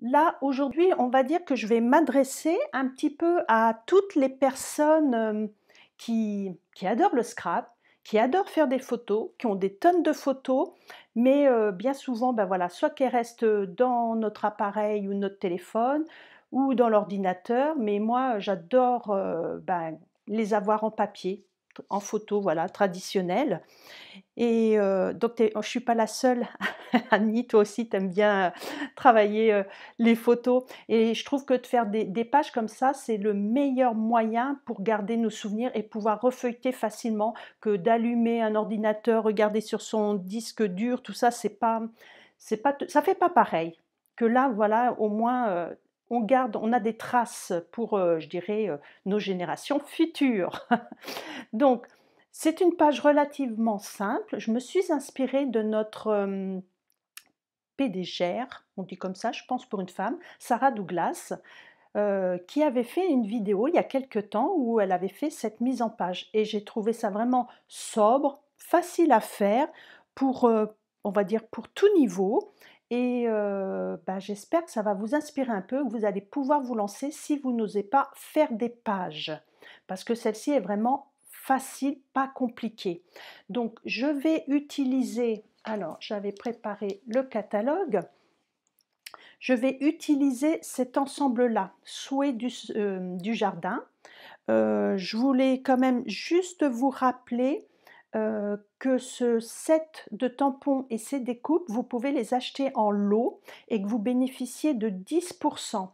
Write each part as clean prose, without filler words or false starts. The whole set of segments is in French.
Là, aujourd'hui, on va dire que je vais m'adresser un petit peu à toutes les personnes, qui adorent le scrap, qui adorent faire des photos, qui ont des tonnes de photos, mais bien souvent, ben, voilà, soit qu'elles restent, dans notre appareil ou notre téléphone ou dans l'ordinateur, mais moi, j'adore, ben, les avoir en papier, en photo, voilà, traditionnelle. Et donc je suis pas la seule. Annie, toi aussi tu aimes bien, travailler, les photos et je trouve que de faire des pages comme ça, c'est le meilleur moyen pour garder nos souvenirs et pouvoir refeuilleter facilement que d'allumer un ordinateur, regarder sur son disque dur, tout ça, c'est pas ça fait pas pareil. Que là, voilà, au moins, on a des traces pour, je dirais, nos générations futures. Donc, c'est une page relativement simple. Je me suis inspirée de notre PDGère, on dit comme ça, je pense pour une femme, Sarah Douglas, qui avait fait une vidéo il y a quelque temps où elle avait fait cette mise en page. Et j'ai trouvé ça vraiment sobre, facile à faire pour, on va dire, pour tout niveau. Et bah, j'espère que ça va vous inspirer un peu, que vous allez pouvoir vous lancer si vous n'osez pas faire des pages. Parce que celle-ci est vraiment facile, pas compliquée. Donc je vais utiliser, alors j'avais préparé le catalogue, je vais utiliser cet ensemble-là, Souhait du jardin. Je voulais quand même juste vous rappeler que ce set de tampons et ces découpes, vous pouvez les acheter en lot et que vous bénéficiez de 10%.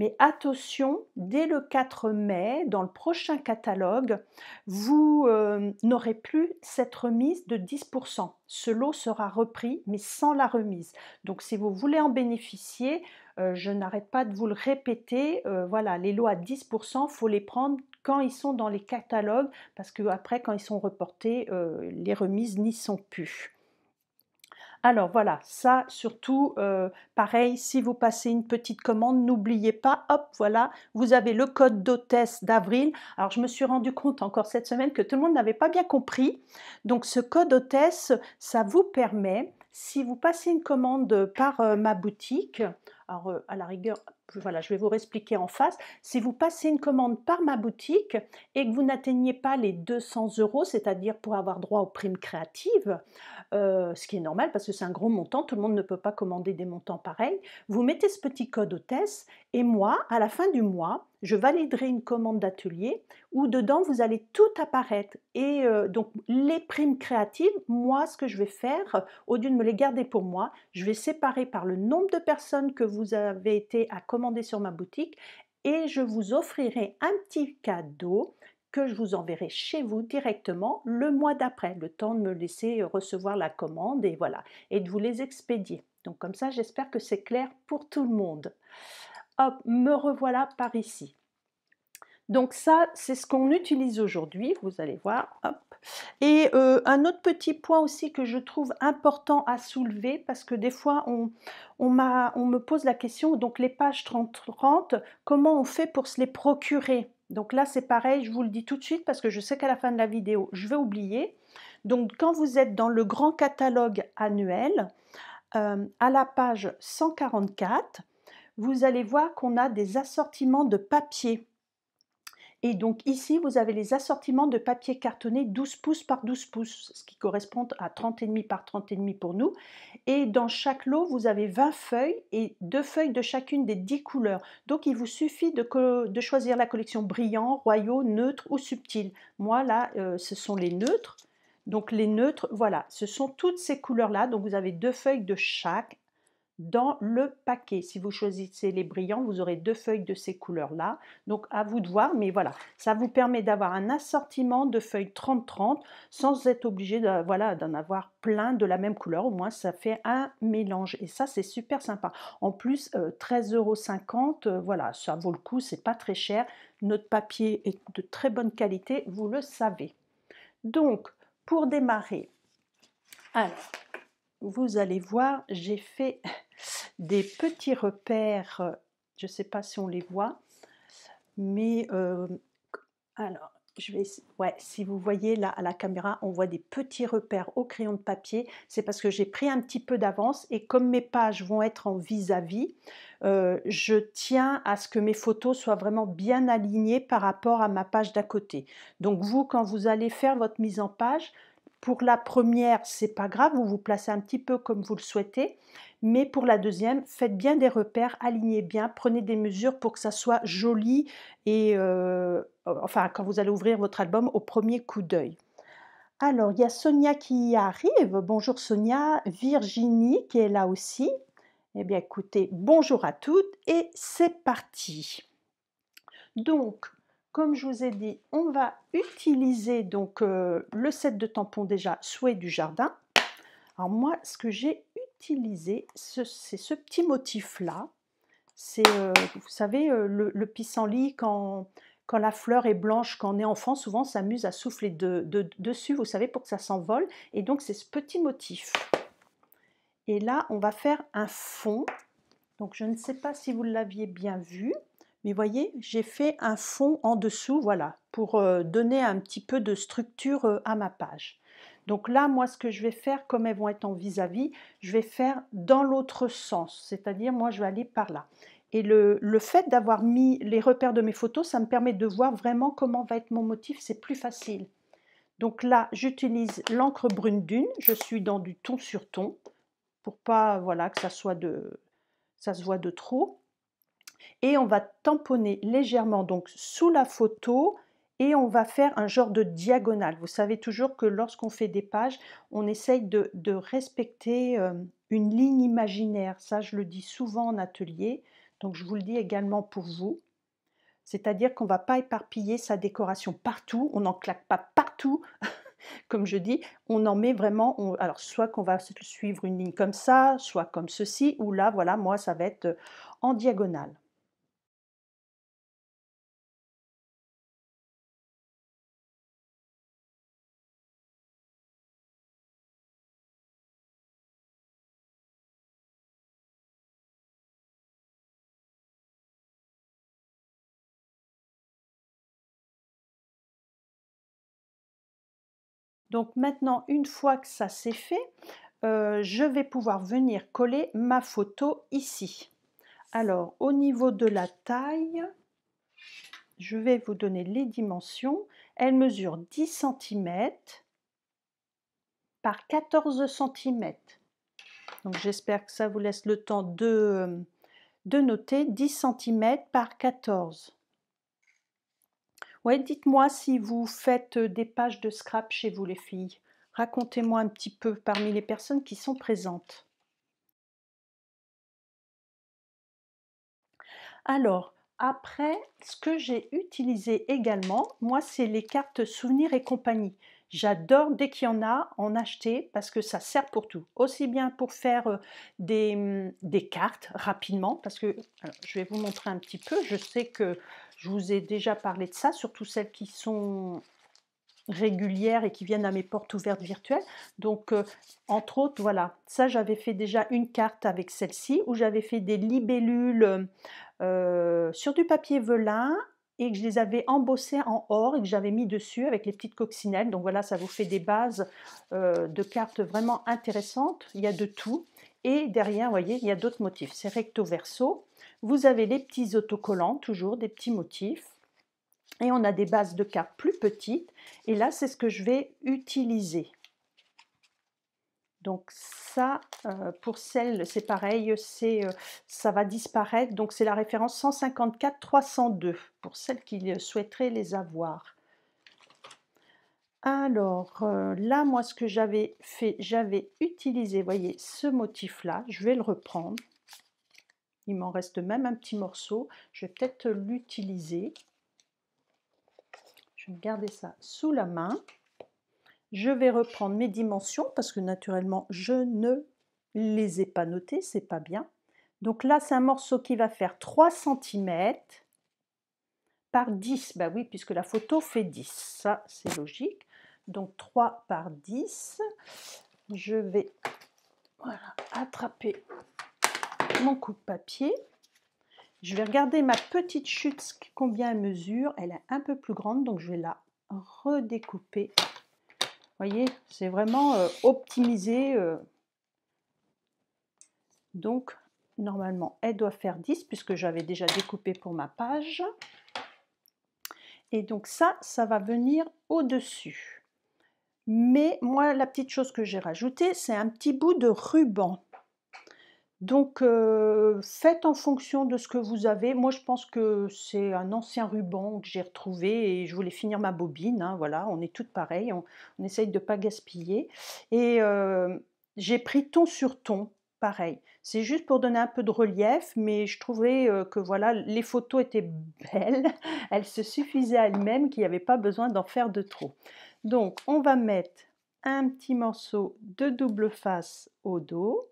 Mais attention, dès le 4 mai, dans le prochain catalogue, vous n'aurez plus cette remise de 10%. Ce lot sera repris, mais sans la remise. Donc si vous voulez en bénéficier, je n'arrête pas de vous le répéter, voilà, les lots à 10%, il faut les prendre quand ils sont dans les catalogues, parce qu'après, quand ils sont reportés, les remises n'y sont plus. Alors voilà, ça surtout, pareil, si vous passez une petite commande, n'oubliez pas, hop, voilà, vous avez le code d'hôtesse d'avril. Alors je me suis rendu compte encore cette semaine que tout le monde n'avait pas bien compris. Donc ce code hôtesse, ça vous permet, si vous passez une commande par ma boutique, alors à la rigueur, voilà, je vais vous expliquer en face. Si vous passez une commande par ma boutique et que vous n'atteignez pas les 200 euros, c'est-à-dire pour avoir droit aux primes créatives, ce qui est normal parce que c'est un gros montant, tout le monde ne peut pas commander des montants pareils. Vous mettez ce petit code hôtesse et moi, à la fin du mois, je validerai une commande d'atelier où dedans vous allez tout apparaître. Et donc les primes créatives, moi ce que je vais faire, au lieu de me les garder pour moi, je vais séparer par le nombre de personnes que vous avez été à commander sur ma boutique et je vous offrirai un petit cadeau que je vous enverrai chez vous directement le mois d'après, le temps de me laisser recevoir la commande et voilà, et de vous les expédier. Donc comme ça, j'espère que c'est clair pour tout le monde. Hop, me revoilà par ici. Donc ça, c'est ce qu'on utilise aujourd'hui, vous allez voir, hop. Et un autre petit point aussi que je trouve important à soulever, parce que des fois on me pose la question, donc les pages 30-30, comment on fait pour se les procurer? Donc là c'est pareil, je vous le dis tout de suite parce que je sais qu'à la fin de la vidéo, je vais oublier. Donc quand vous êtes dans le grand catalogue annuel, à la page 144, vous allez voir qu'on a des assortiments de papier. Et donc ici, vous avez les assortiments de papier cartonné 12 pouces par 12 pouces, ce qui correspond à 30,5 par 30,5 pour nous. Et dans chaque lot, vous avez 20 feuilles et 2 feuilles de chacune des 10 couleurs. Donc il vous suffit de choisir la collection brillant, royaux, neutre ou subtil. Moi là, ce sont les neutres. Donc les neutres, voilà, ce sont toutes ces couleurs-là. Donc vous avez 2 feuilles de chaque dans le paquet. Si vous choisissez les brillants, vous aurez 2 feuilles de ces couleurs-là. Donc à vous de voir, mais voilà, ça vous permet d'avoir un assortiment de feuilles 30-30 sans être obligé de, voilà, d'en avoir plein de la même couleur. Au moins, ça fait un mélange et ça, c'est super sympa. En plus, 13,50 €, voilà, ça vaut le coup, c'est pas très cher. Notre papier est de très bonne qualité, vous le savez. Donc, pour démarrer, alors, vous allez voir, j'ai fait des petits repères, je ne sais pas si on les voit, mais alors, ouais, si vous voyez là à la caméra, on voit des petits repères au crayon de papier. C'est parce que j'ai pris un petit peu d'avance et comme mes pages vont être en vis-à-vis, je tiens à ce que mes photos soient vraiment bien alignées par rapport à ma page d'à côté. Donc vous, quand vous allez faire votre mise en page, pour la première, c'est pas grave, vous vous placez un petit peu comme vous le souhaitez, mais pour la deuxième, faites bien des repères, alignez bien, prenez des mesures pour que ça soit joli et enfin, quand vous allez ouvrir votre album au premier coup d'œil. Alors, il y a Sonia qui arrive. Bonjour Sonia, Virginie qui est là aussi. Eh bien, écoutez, bonjour à toutes et c'est parti. Donc, comme je vous ai dit, on va utiliser donc le set de tampons déjà Souhait du jardin. Alors moi, ce que j'ai utilisé, c'est ce petit motif-là. C'est, vous savez, le pissenlit, quand la fleur est blanche, quand on est enfant, souvent on s'amuse à souffler dessus, vous savez, pour que ça s'envole. Et donc c'est ce petit motif. Et là, on va faire un fond. Donc je ne sais pas si vous l'aviez bien vu, mais voyez, j'ai fait un fond en dessous, voilà, pour donner un petit peu de structure à ma page. Donc là, moi, ce que je vais faire, comme elles vont être en vis-à-vis, je vais faire dans l'autre sens, c'est-à-dire moi, je vais aller par là. Et le fait d'avoir mis les repères de mes photos, ça me permet de voir vraiment comment va être mon motif, c'est plus facile. Donc là, j'utilise l'encre brune dune, je suis dans du ton sur ton, pour pas, voilà, que ça soit ça se voit de trop. Et on va tamponner légèrement donc sous la photo et on va faire un genre de diagonale. Vous savez toujours que lorsqu'on fait des pages, on essaye de respecter une ligne imaginaire. Ça, je le dis souvent en atelier, donc je vous le dis également pour vous. C'est-à-dire qu'on ne va pas éparpiller sa décoration partout, on n'en claque pas partout, comme je dis, on en met vraiment, alors soit qu'on va suivre une ligne comme ça, soit comme ceci, ou là, voilà, moi, ça va être en diagonale. Donc maintenant, une fois que ça c'est fait, je vais pouvoir venir coller ma photo ici. Alors, au niveau de la taille, je vais vous donner les dimensions. Elle mesure 10 centimètres par 14 centimètres. Donc j'espère que ça vous laisse le temps de noter 10 centimètres par 14. Ouais, dites-moi si vous faites des pages de scrap chez vous les filles. Racontez-moi un petit peu parmi les personnes qui sont présentes. Alors, après, ce que j'ai utilisé également, moi, c'est les cartes souvenirs et compagnie. J'adore dès qu'il y en a, en acheter parce que ça sert pour tout. Aussi bien pour faire des cartes rapidement, parce que alors, je vais vous montrer un petit peu. Je sais que je vous ai déjà parlé de ça, surtout celles qui sont régulières et qui viennent à mes portes ouvertes virtuelles. Donc, entre autres, voilà, ça j'avais fait déjà une carte avec celle-ci où j'avais fait des libellules sur du papier velin et que je les avais embossées en or et que j'avais mis dessus avec les petites coccinelles. Donc voilà, ça vous fait des bases de cartes vraiment intéressantes. Il y a de tout. Et derrière, vous voyez, il y a d'autres motifs. C'est recto verso. Vous avez les petits autocollants, toujours des petits motifs. Et on a des bases de cartes plus petites. Et là, c'est ce que je vais utiliser. Donc ça, pour celle, c'est pareil, ça va disparaître. Donc c'est la référence 154 302 pour celles qui souhaiteraient les avoir. Alors là, moi, ce que j'avais fait, j'avais utilisé, vous voyez, ce motif-là. Je vais le reprendre. Il m'en reste même un petit morceau. Je vais peut-être l'utiliser. Je vais garder ça sous la main. Je vais reprendre mes dimensions parce que naturellement, je ne les ai pas notées, c'est pas bien. Donc là, c'est un morceau qui va faire 3 centimètres par 10. Bah oui, puisque la photo fait 10. Ça, c'est logique. Donc 3 par 10. Je vais voilà, attraper mon coup de papier. Je vais regarder ma petite chute, combien elle mesure. Elle est un peu plus grande, donc je vais la redécouper. Vous voyez, c'est vraiment optimisé. Donc, normalement, elle doit faire 10 puisque j'avais déjà découpé pour ma page. Et donc ça va venir au-dessus. Mais moi, la petite chose que j'ai rajoutée, c'est un petit bout de ruban. Donc, faites en fonction de ce que vous avez. Moi, je pense que c'est un ancien ruban que j'ai retrouvé et je voulais finir ma bobine, hein, voilà, on est toutes pareilles, on essaye de ne pas gaspiller. Et j'ai pris ton sur ton, pareil. C'est juste pour donner un peu de relief, mais je trouvais que voilà, les photos étaient belles, elles se suffisaient à elles-mêmes, qu'il n'y avait pas besoin d'en faire de trop. Donc, on va mettre un petit morceau de double face au dos.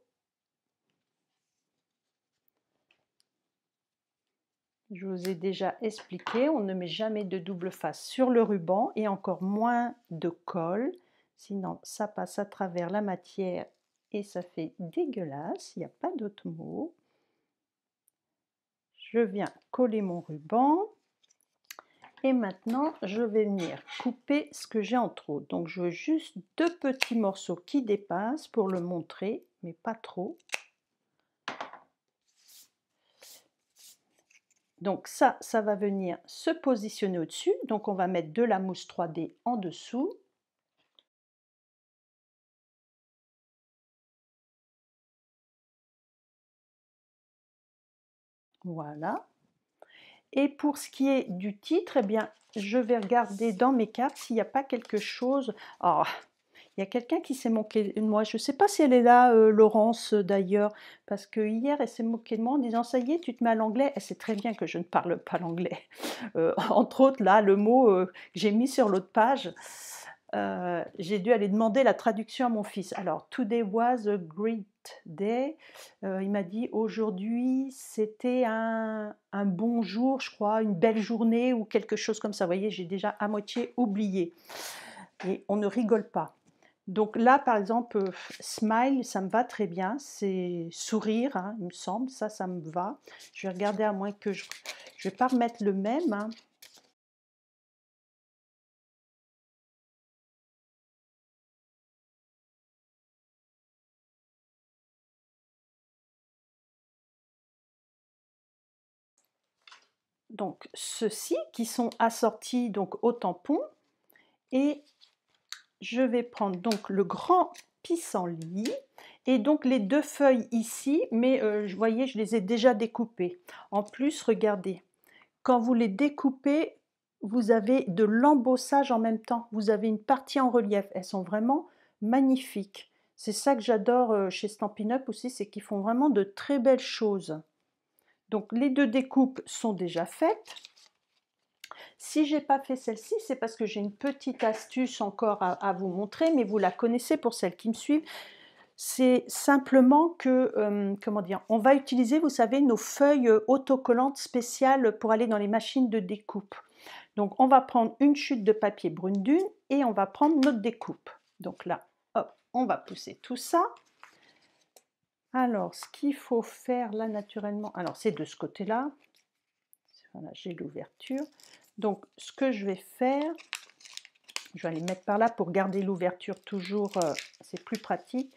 Je vous ai déjà expliqué, on ne met jamais de double face sur le ruban et encore moins de colle, sinon ça passe à travers la matière et ça fait dégueulasse, il n'y a pas d'autre mot. Je viens coller mon ruban et maintenant je vais venir couper ce que j'ai en trop. Donc je veux juste 2 petits morceaux qui dépassent pour le montrer, mais pas trop. Donc ça va venir se positionner au-dessus. Donc on va mettre de la mousse 3D en dessous. Voilà. Et pour ce qui est du titre, eh bien, je vais regarder dans mes cartes s'il n'y a pas quelque chose. Oh, il y a quelqu'un qui s'est moqué de moi. Je ne sais pas si elle est là, Laurence, d'ailleurs, parce que hier, elle s'est moquée de moi en disant: ça y est, tu te mets à l'anglais. Elle sait très bien que je ne parle pas l'anglais. Entre autres, là, le mot que j'ai mis sur l'autre page, j'ai dû aller demander la traduction à mon fils. Alors, today was a great day. Il m'a dit aujourd'hui c'était un bon jour, je crois, une belle journée ou quelque chose comme ça. Vous voyez, j'ai déjà à moitié oublié. Et on ne rigole pas. Donc là, par exemple, smile, ça me va très bien. C'est sourire, hein, il me semble. Ça me va. Je vais regarder à moins que je ne vais pas remettre le même. Hein. Donc ceux-ci qui sont assortis donc au tampon et je vais prendre donc le grand pissenlit et donc les 2 feuilles ici, mais vous voyez, je les ai déjà découpées. En plus, regardez, quand vous les découpez, vous avez de l'embossage en même temps. Vous avez une partie en relief. Elles sont vraiment magnifiques. C'est ça que j'adore chez Stampin' Up aussi, c'est qu'ils font vraiment de très belles choses. Donc les 2 découpes sont déjà faites. Si j'ai pas fait celle-ci, c'est parce que j'ai une petite astuce encore à vous montrer, mais vous la connaissez pour celles qui me suivent. C'est simplement que, comment dire, on va utiliser, vous savez, nos feuilles autocollantes spéciales pour aller dans les machines de découpe. Donc on va prendre une chute de papier brune dune et on va prendre notre découpe. Donc là, hop, on va pousser tout ça. Alors, ce qu'il faut faire là naturellement, alors c'est de ce côté-là. Voilà, j'ai l'ouverture. Donc ce que je vais faire, je vais aller mettre par là pour garder l'ouverture toujours, c'est plus pratique.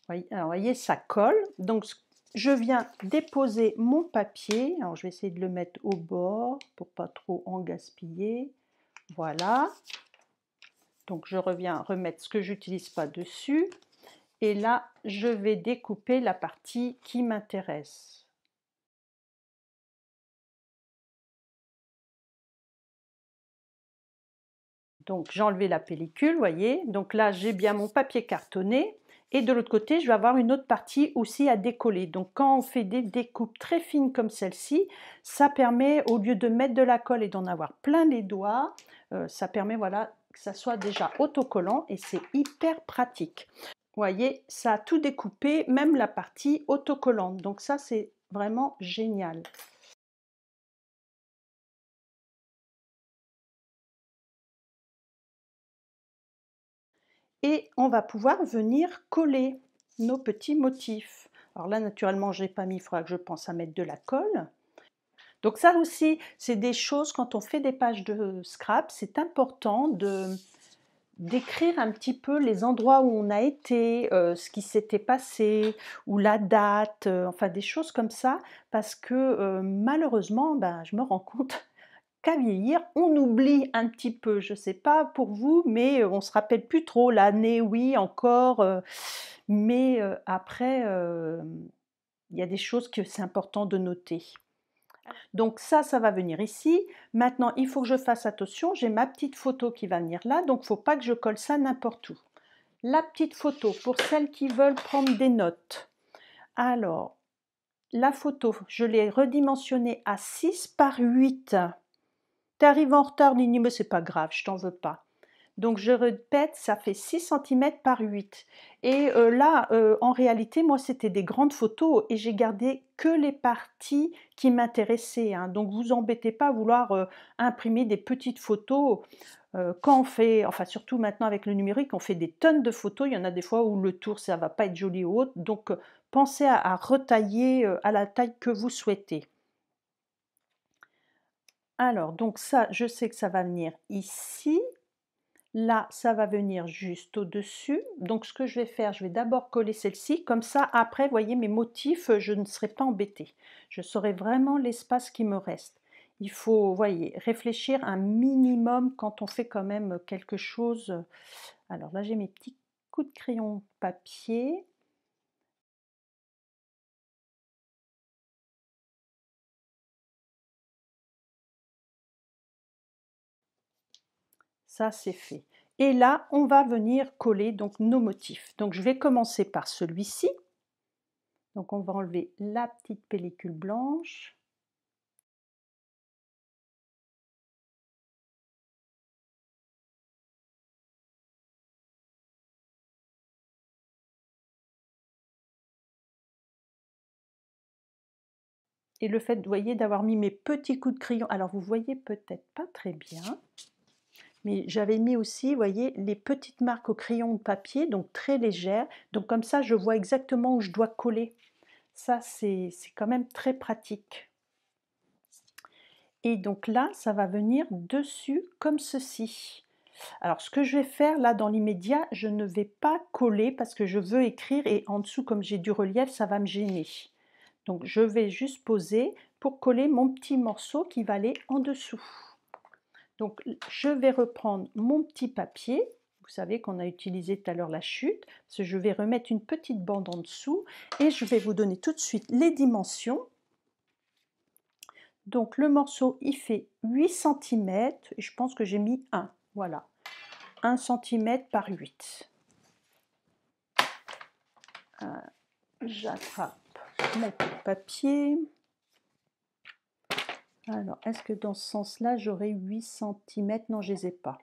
Alors, vous voyez, ça colle. Donc, je viens déposer mon papier. Alors, je vais essayer de le mettre au bord pour pas trop en gaspiller. Voilà. Donc, je reviens remettre ce que j'utilise pas dessus. Et là, je vais découper la partie qui m'intéresse. Donc, j'ai enlevé la pellicule, vous voyez. Donc là, j'ai bien mon papier cartonné. Et de l'autre côté, je vais avoir une autre partie aussi à décoller. Donc quand on fait des découpes très fines comme celle-ci, ça permet, au lieu de mettre de la colle et d'en avoir plein les doigts, ça permet voilà, que ça soit déjà autocollant et c'est hyper pratique. Vous voyez, ça a tout découpé, même la partie autocollante. Donc ça, c'est vraiment génial. Et on va pouvoir venir coller nos petits motifs. Alors là, naturellement, je n'ai pas mis, il faudra que je pense à mettre de la colle. Donc ça aussi, c'est des choses, quand on fait des pages de scrap, c'est important d'écrire un petit peu les endroits où on a été, ce qui s'était passé, ou la date, enfin des choses comme ça, parce que malheureusement, ben, je me rends compte qu'à vieillir, on oublie un petit peu. Je ne sais pas pour vous, mais on ne se rappelle plus trop. L'année, oui, encore, mais après, il y a des choses que c'est important de noter. Donc ça va venir ici. Maintenant, il faut que je fasse attention, j'ai ma petite photo qui va venir là, donc il ne faut pas que je colle ça n'importe où. La petite photo, pour celles qui veulent prendre des notes. Alors, la photo, je l'ai redimensionnée à 6 par 8. Tu arrives en retard, Nini, mais c'est pas grave, je t'en veux pas. Donc je répète, ça fait 6 cm par 8. Et là, en réalité, moi, c'était des grandes photos et j'ai gardé que les parties qui m'intéressaient, hein. Donc vous embêtez pas à vouloir imprimer des petites photos. Quand on fait, enfin surtout maintenant avec le numérique, on fait des tonnes de photos. Il y en a des fois où le tour, ça va pas être joli ou autre. Donc pensez à retailler à la taille que vous souhaitez. Alors, donc ça, je sais que ça va venir ici. Là, ça va venir juste au-dessus. Donc, ce que je vais faire, je vais d'abord coller celle-ci. Comme ça, après, vous voyez, mes motifs, je ne serai pas embêtée. Je saurai vraiment l'espace qui me reste. Il faut, vous voyez, réfléchir un minimum quand on fait quand même quelque chose. Alors là, j'ai mes petits coups de crayon papier. Ça, c'est fait. Et là, on va venir coller donc nos motifs. Donc, je vais commencer par celui-ci. Donc on va enlever la petite pellicule blanche. Et le fait, vous voyez, d'avoir mis mes petits coups de crayon, alors vous voyez peut-être pas très bien, mais j'avais mis aussi, vous voyez, les petites marques au crayon de papier, donc très légères. Donc comme ça, je vois exactement où je dois coller. Ça, c'est quand même très pratique. Et donc là, ça va venir dessus comme ceci. Alors ce que je vais faire là dans l'immédiat, je ne vais pas coller parce que je veux écrire et en dessous, comme j'ai du relief, ça va me gêner. Donc je vais juste poser pour coller mon petit morceau qui va aller en dessous. Donc je vais reprendre mon petit papier. Vous savez qu'on a utilisé tout à l'heure la chute, parce que je vais remettre une petite bande en dessous et je vais vous donner tout de suite les dimensions. Donc le morceau il fait 8 cm et je pense que j'ai mis 1, voilà, 1 cm par 8. J'attrape mon papier. Alors, est-ce que dans ce sens-là, j'aurai 8 cm? Non, je ne les ai pas.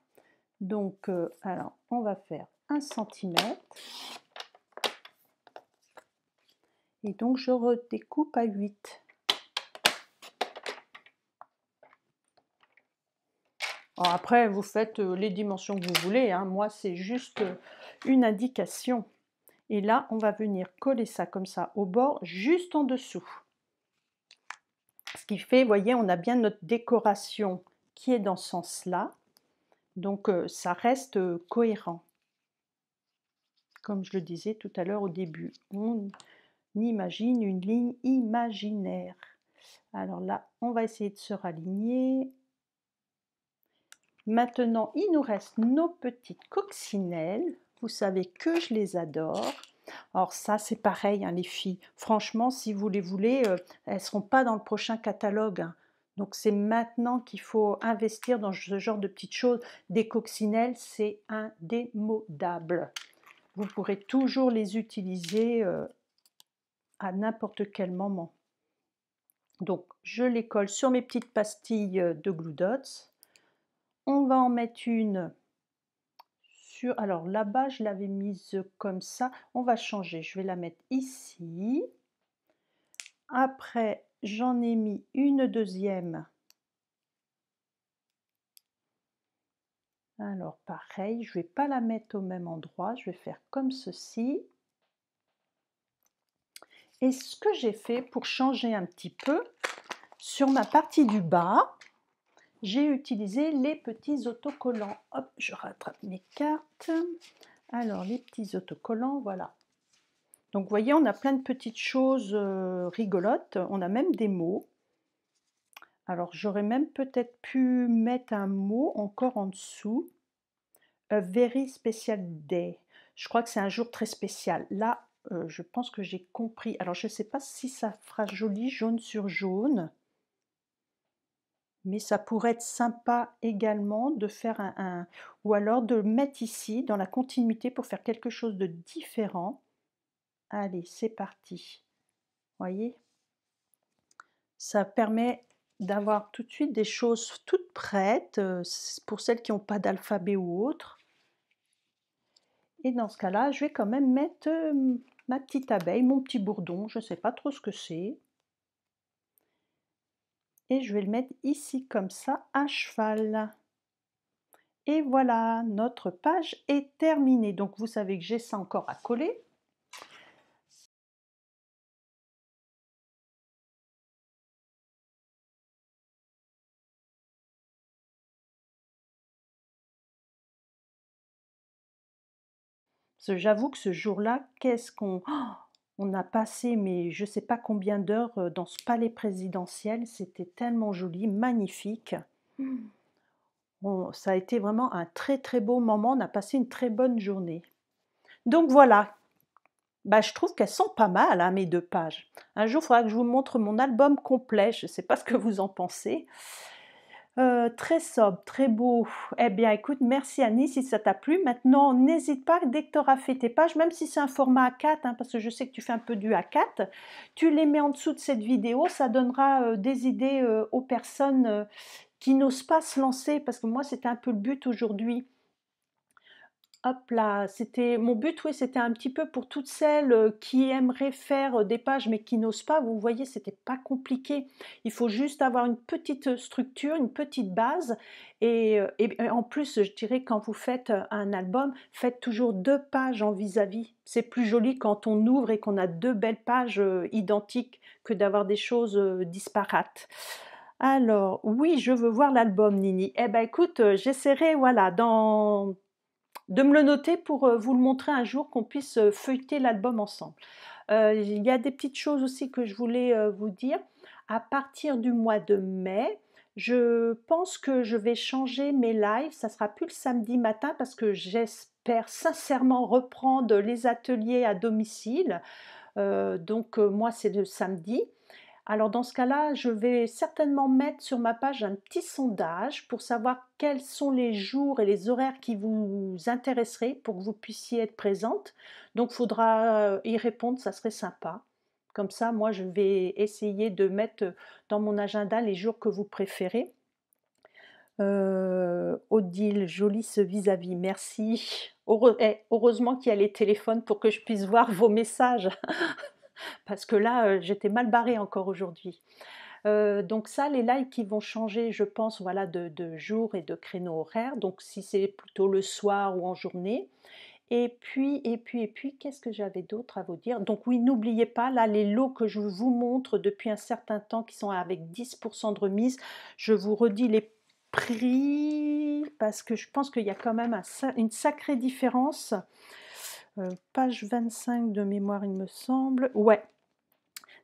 Donc, alors, on va faire 1 cm. Et donc, je redécoupe à 8. Alors après, vous faites les dimensions que vous voulez, hein. Moi, c'est juste une indication. Et là, on va venir coller ça comme ça au bord, juste en dessous. Ce qui fait, vous voyez, on a bien notre décoration qui est dans ce sens-là. Donc, ça reste cohérent. Comme je le disais tout à l'heure au début, on imagine une ligne imaginaire. Alors là, on va essayer de se raligner. Maintenant, il nous reste nos petites coccinelles. Vous savez que je les adore. Alors ça, c'est pareil, hein, les filles. Franchement, si vous les voulez, elles ne seront pas dans le prochain catalogue, hein. Donc c'est maintenant qu'il faut investir dans ce genre de petites choses. Des coccinelles, c'est indémodable. Vous pourrez toujours les utiliser à n'importe quel moment. Donc je les colle sur mes petites pastilles de Glue Dots. On va en mettre une sur, alors là-bas je l'avais mise comme ça, on va changer, je vais la mettre ici. Après j'en ai mis une deuxième. Alors pareil, je ne vais pas la mettre au même endroit, je vais faire comme ceci. Et ce que j'ai fait pour changer un petit peu, Sur ma partie du bas, j'ai utilisé les petits autocollants. Hop, je rattrape mes cartes. Alors, les petits autocollants, voilà. Donc, vous voyez, on a plein de petites choses rigolotes. On a même des mots. Alors, j'aurais même peut-être pu mettre un mot encore en dessous. A very special day. Je crois que c'est un jour très spécial. Là, je pense que j'ai compris. Alors, je ne sais pas si ça fera joli jaune sur jaune. Mais ça pourrait être sympa également de faire ou alors de le mettre ici dans la continuité pour faire quelque chose de différent. Allez, c'est parti. Voyez? Ça permet d'avoir tout de suite des choses toutes prêtes pour celles qui n'ont pas d'alphabet ou autre. Et dans ce cas-là, je vais quand même mettre ma petite abeille, mon petit bourdon, je ne sais pas trop ce que c'est. Et je vais le mettre ici comme ça, à cheval. Et voilà, notre page est terminée. Donc vous savez que j'ai ça encore à coller. Parce que j'avoue que ce jour-là, qu'est-ce qu'on... Oh, on a passé, mais je ne sais pas combien d'heures dans ce palais présidentiel. C'était tellement joli, magnifique. Ça a été vraiment un très très beau moment. On a passé une très bonne journée. Donc voilà, bah, je trouve qu'elles sont pas mal, hein, mes 2 pages. Un jour, il faudra que je vous montre mon album complet, je ne sais pas ce que vous en pensez. Très sobre, très beau. Eh bien écoute, merci Annie si ça t'a plu. Maintenant, n'hésite pas, dès que tu auras fait tes pages, même si c'est un format A4, hein, parce que je sais que tu fais un peu du A4, tu les mets en dessous de cette vidéo, ça donnera des idées aux personnes qui n'osent pas se lancer, parce que moi c'était un peu le but aujourd'hui. Hop là, c'était mon but, oui, c'était un petit peu pour toutes celles qui aimeraient faire des pages mais qui n'osent pas. Vous voyez, c'était pas compliqué. Il faut juste avoir une petite structure, une petite base. Et en plus, je dirais, quand vous faites un album, faites toujours 2 pages en vis-à-vis. C'est plus joli quand on ouvre et qu'on a 2 belles pages identiques que d'avoir des choses disparates. Alors, oui, je veux voir l'album, Nini. Eh ben, écoute, j'essaierai, voilà, de me le noter pour vous le montrer un jour, qu'on puisse feuilleter l'album ensemble. Il y a des petites choses aussi que je voulais vous dire. À partir du mois de mai, je pense que je vais changer mes lives. Ça sera plus le samedi matin parce que j'espère sincèrement reprendre les ateliers à domicile. Donc moi, c'est le samedi. Alors dans ce cas-là, je vais certainement mettre sur ma page un petit sondage pour savoir quels sont les jours et les horaires qui vous intéresseraient pour que vous puissiez être présente. Donc il faudra y répondre, ça serait sympa. Comme ça, moi, je vais essayer de mettre dans mon agenda les jours que vous préférez. Odile, joli ce vis-à-vis, merci. Heureusement qu'il y a les téléphones pour que je puisse voir vos messages. Parce que là, j'étais mal barrée encore aujourd'hui. Donc ça, les lives qui vont changer, je pense, voilà, de jour et de créneau horaire. Donc si c'est plutôt le soir ou en journée. Et puis, qu'est-ce que j'avais d'autre à vous dire? Donc oui, n'oubliez pas, là, les lots que je vous montre depuis un certain temps, qui sont avec 10% de remise, je vous redis les prix, parce que je pense qu'il y a quand même une sacrée différence. Page 25 de mémoire, il me semble. Ouais,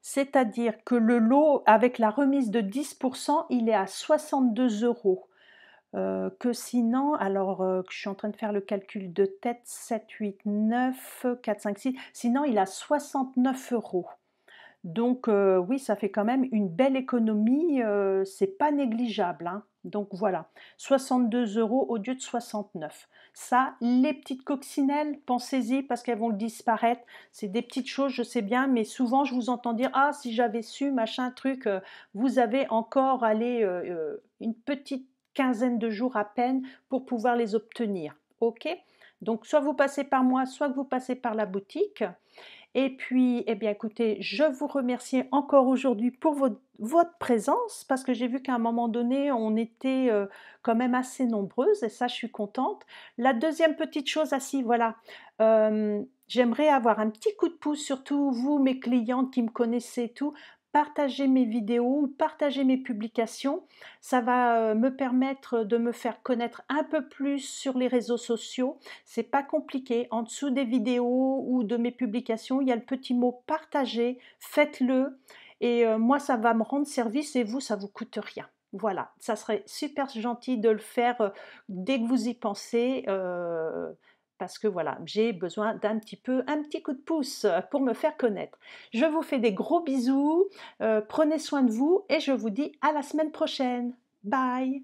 c'est-à-dire que le lot avec la remise de 10%, il est à 62 €. Que sinon, alors je suis en train de faire le calcul de tête, 7, 8, 9, 4, 5, 6, sinon il a 69 €. Donc oui, ça fait quand même une belle économie, c'est pas négligeable, hein. Donc voilà, 62 € au lieu de 69. Ça, les petites coccinelles, pensez-y parce qu'elles vont disparaître. C'est des petites choses, je sais bien, mais souvent je vous entends dire: «Ah, si j'avais su, machin truc», vous avez encore, allez, une petite quinzaine de jours à peine pour pouvoir les obtenir. OK? Donc soit vous passez par moi, soit que vous passez par la boutique. Et puis, eh bien, écoutez, je vous remercie encore aujourd'hui pour votre présence, parce que j'ai vu qu'à un moment donné, on était quand même assez nombreuses, et ça, je suis contente. La deuxième petite chose, ah si, voilà, j'aimerais avoir un petit coup de pouce, surtout vous, mes clientes qui me connaissez et tout. partager mes vidéos ou partager mes publications. Ça va me permettre de me faire connaître un peu plus sur les réseaux sociaux. C'est pas compliqué. En dessous des vidéos ou de mes publications, il y a le petit mot partager. Faites-le. Et moi, ça va me rendre service et vous, ça vous coûte rien. Voilà, ça serait super gentil de le faire dès que vous y pensez, parce que voilà, j'ai besoin d'un petit coup de pouce pour me faire connaître. Je vous fais des gros bisous, prenez soin de vous et je vous dis à la semaine prochaine. Bye!